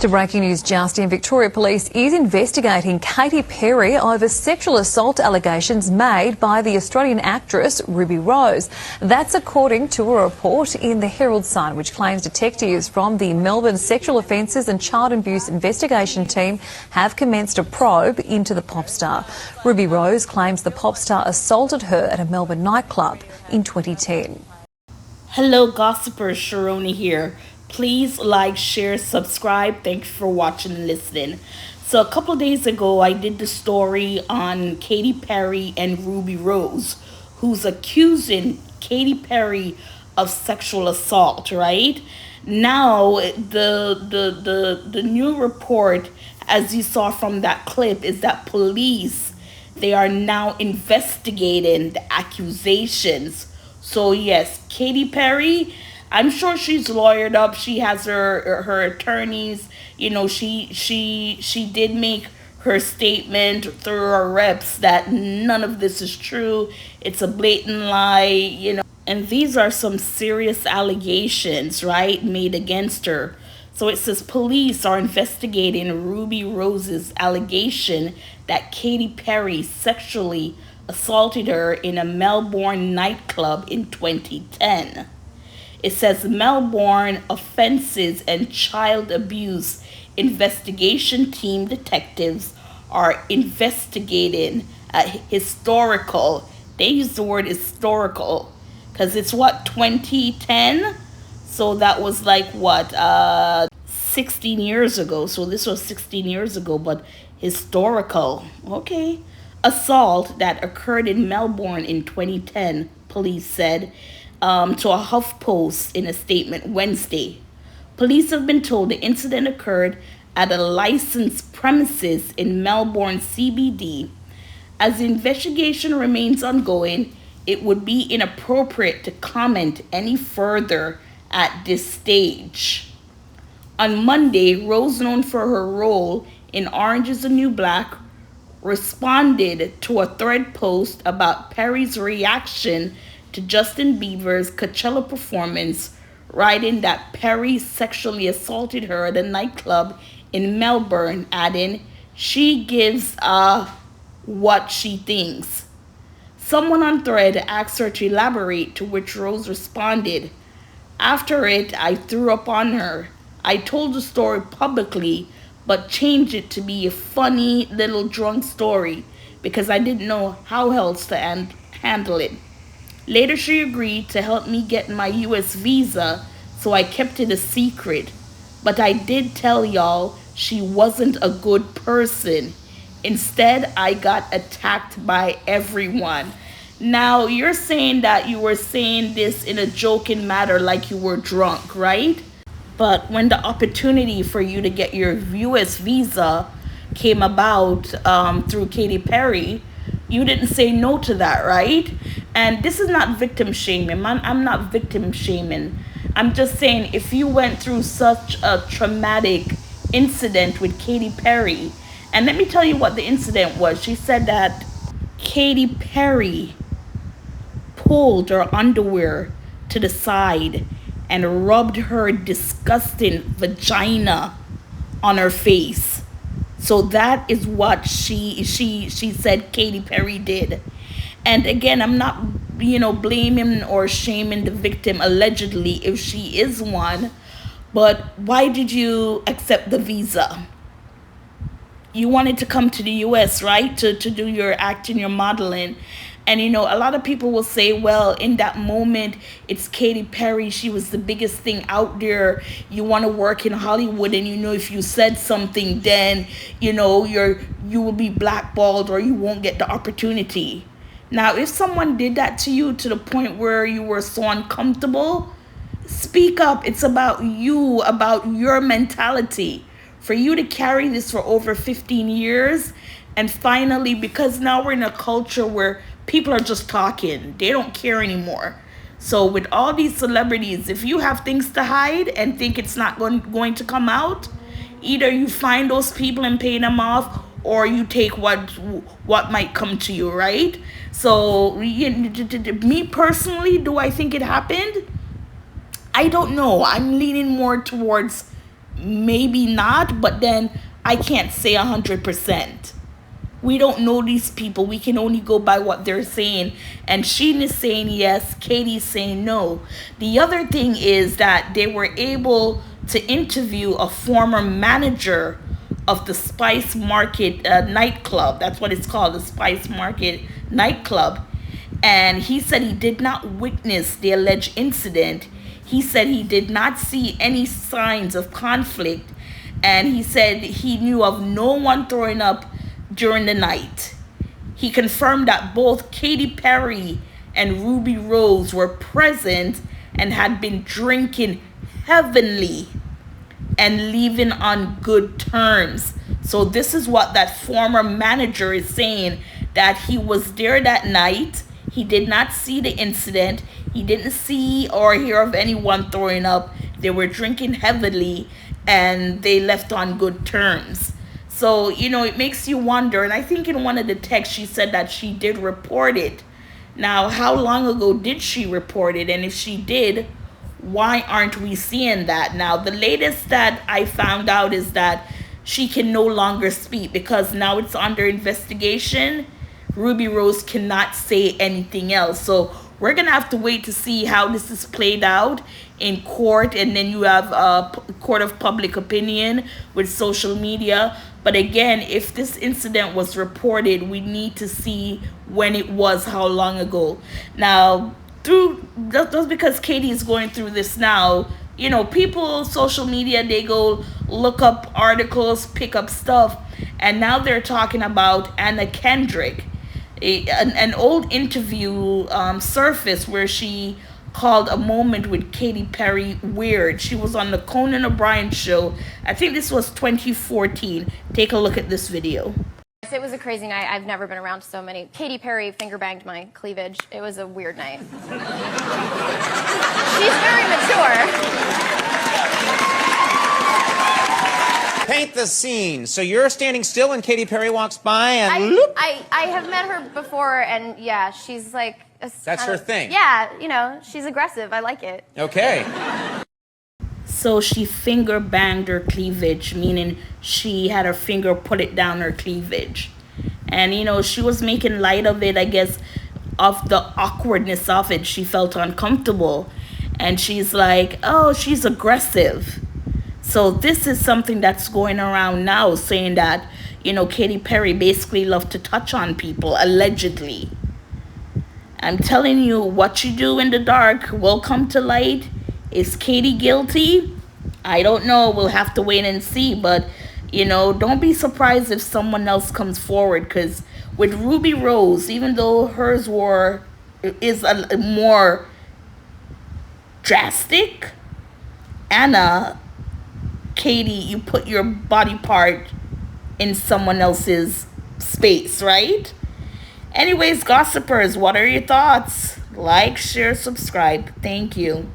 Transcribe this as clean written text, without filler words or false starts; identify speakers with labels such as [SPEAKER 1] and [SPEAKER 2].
[SPEAKER 1] To breaking news just in, Victoria Police is investigating Katy Perry over sexual assault allegations made by the Australian actress Ruby Rose. That's according to a report in the Herald Sun, which claims detectives from the Melbourne Sexual Offences and Child Abuse Investigation Team have commenced a probe into the pop star. Ruby Rose claims the pop star assaulted her at a Melbourne nightclub in 2010.
[SPEAKER 2] Hello gossipers, Sharoni here. Please like, share, subscribe. Thanks for watching and listening. So a couple of days ago, I did the story on Katy Perry and Ruby Rose, who's accusing Katy Perry of sexual assault, right? Now, the new report, as you saw from that clip, is that police, they are now investigating the accusations. So yes, Katy Perry, I'm sure she's lawyered up. She has her attorneys. You know, she did make her statement through her reps that none of this is true. It's a blatant lie, you know. And these are some serious allegations, right, made against her. So it says police are investigating Ruby Rose's allegation that Katy Perry sexually assaulted her in a Melbourne nightclub in 2010. It says Melbourne Offences and Child Abuse Investigation Team detectives are investigating a historical, they use the word historical, because it's what, 2010? So that was like what, 16 years ago. So this was 16 years ago, but historical, okay. Assault that occurred in Melbourne in 2010, police said, to a HuffPost in a statement Wednesday. Police have been told the incident occurred at a licensed premises in Melbourne CBD. As the investigation remains ongoing, it would be inappropriate to comment any further at this stage. On Monday, Rose, known for her role in Orange is the New Black, responded to a thread post about Perry's reaction to Justin Bieber's Coachella performance, writing that Perry sexually assaulted her at a nightclub in Melbourne, adding, "She gives what she thinks." Someone on thread asked her to elaborate, to which Rose responded, "After it, I threw up on her. I told the story publicly, but changed it to be a funny little drunk story because I didn't know how else to handle it. Later, she agreed to help me get my US visa, so I kept it a secret. But I did tell y'all she wasn't a good person. Instead, I got attacked by everyone." Now, you're saying that you were saying this in a joking manner like you were drunk, right? But when the opportunity for you to get your US visa came about through Katy Perry, you didn't say no to that, right? And this is not victim shaming. I'm not victim shaming. I'm just saying, if you went through such a traumatic incident with Katy Perry, and let me tell you what the incident was. She said that Katy Perry pulled her underwear to the side and rubbed her disgusting vagina on her face. So that is what she said Katy Perry did. And again, I'm not, blaming or shaming the victim allegedly if she is one, but why did you accept the visa? You wanted to come to the US, right? To do your acting, your modeling. And, a lot of people will say, well, in that moment, it's Katy Perry. She was the biggest thing out there. You want to work in Hollywood, and, if you said something, then, you will be blackballed or you won't get the opportunity. Now, if someone did that to you to the point where you were so uncomfortable, speak up. It's about you, about your mentality. For you to carry this for over 15 years, and finally, because now we're in a culture where people are just talking, they don't care anymore. So with all these celebrities, if you have things to hide and think it's not going to come out, either you find those people and pay them off, or you take what might come to you, right? So me personally, do I think it happened? I don't know. I'm leaning more towards maybe not, but then I can't say 100%. We don't know these people. We can only go by what they're saying. And Sheen is saying yes, Katie's saying no. The other thing is that they were able to interview a former manager of the Spice Market nightclub. That's what it's called, the Spice Market nightclub. And he said he did not witness the alleged incident. He said he did not see any signs of conflict. And he said he knew of no one throwing up during the night. He confirmed that both Katy Perry and Ruby Rose were present and had been drinking heavily and leaving on good terms. So this is what that former manager is saying, that he was there that night. He did not see the incident. He didn't see or hear of anyone throwing up. They were drinking heavily and they left on good terms. So, it makes you wonder. And I think in one of the texts she said that she did report it. Now, how long ago did she report it? And if she did, why aren't we seeing that? Now, the latest that I found out is that she can no longer speak because now it's under investigation. Ruby Rose cannot say anything else. So we're going to have to wait to see how this is played out in court. And then you have a court of public opinion with social media. But again, if this incident was reported, we need to see when it was, how long ago. Now, just because Katie is going through this now, people, social media, they go look up articles, pick up stuff. And now they're talking about Anna Kendrick. An old interview surfaced where she called a moment with Katy Perry weird. She was on the Conan O'Brien show. I think this was 2014. Take a look at this video.
[SPEAKER 3] It was a crazy night. I've never been around so many. Katy Perry finger banged my cleavage. It was a weird night. She's very mature.
[SPEAKER 4] Paint the scene. So you're standing still and Katy Perry walks by and
[SPEAKER 3] I have met her before, and yeah, she's like...
[SPEAKER 4] That's her thing.
[SPEAKER 3] Yeah, she's aggressive. I like it.
[SPEAKER 4] Okay.
[SPEAKER 2] So she finger banged her cleavage, meaning she had her finger put it down her cleavage. And, she was making light of it, I guess, of the awkwardness of it. She felt uncomfortable. And she's like, oh, she's aggressive. So this is something that's going around now, saying that, Katy Perry basically loved to touch on people, allegedly. I'm telling you, what you do in the dark will come to light. Is Katy guilty? I don't know. We'll have to wait and see. But, don't be surprised if someone else comes forward. Because with Ruby Rose, even though hers is a more drastic, Anna, Katy, you put your body part in someone else's space, right? Anyways, gossipers, what are your thoughts? Like, share, subscribe. Thank you.